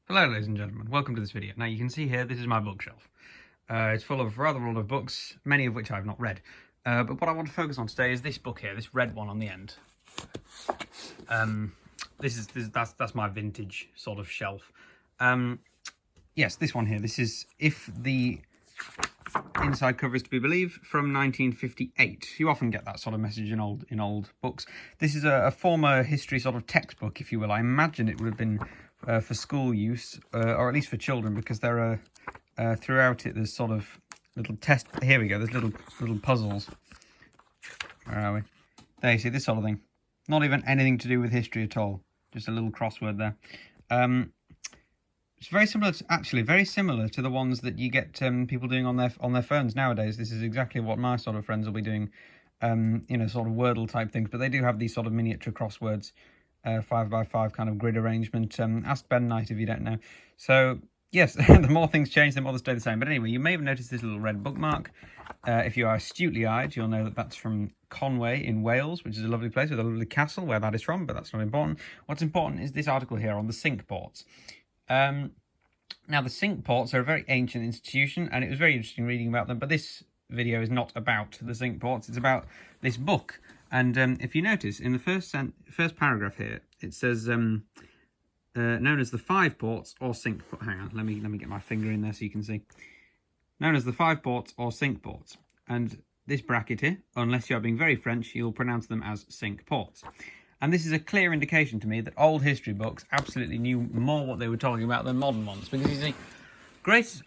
Hello ladies and gentlemen, welcome to this video. Now you can see here, this is my bookshelf. It's full of rather a lot of books, many of which I've not read. But what I want to focus on today is this book here, this red one on the end. That's my vintage sort of shelf. Yes, this one here, this is, if the inside cover is to be believed, from 1958. You often get that sort of message in old books. This is a former history sort of textbook, if you will. I imagine it would have been for school use, or at least for children, because there are throughout it there's sort of little test. Here we go. There's little puzzles. Where are we? There you see this sort of thing. Not even anything to do with history at all. Just a little crossword there. It's very similar, very similar to the ones that you get people doing on their phones nowadays. This is exactly what my sort of friends will be doing, sort of Wordle type things. But they do have these sort of miniature crosswords, 5x5 kind of grid arrangement. Ask Ben Knight if you don't know. So yes, the more things change, the more they stay the same. But anyway, you may have noticed this little red bookmark. If you are astutely eyed, you'll know that that's from Conway in Wales, which is a lovely place with a lovely castle, where that is from, but that's not important. What's important is this article here on the sync ports. Now, the sync ports are a very ancient institution, and it was very interesting reading about them, but this video is not about the sync ports, it's about this book. And if you notice, in the first paragraph here, it says, known as the 5 ports or sync ports. Hang on, let me get my finger in there so you can see. Known as the 5 ports or sync ports. And this bracket here, unless you're being very French, you'll pronounce them as sync ports. And this is a clear indication to me that old history books absolutely knew more what they were talking about than modern ones. Because you see,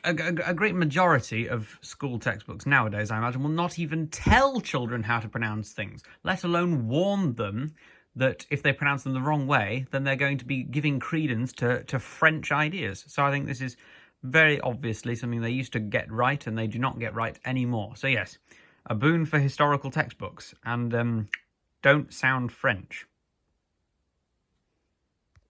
a great majority of school textbooks nowadays, I imagine, will not even tell children how to pronounce things, let alone warn them that if they pronounce them the wrong way, then they're going to be giving credence to French ideas. So I think this is very obviously something they used to get right and they do not get right anymore. So yes, a boon for historical textbooks, and don't sound French.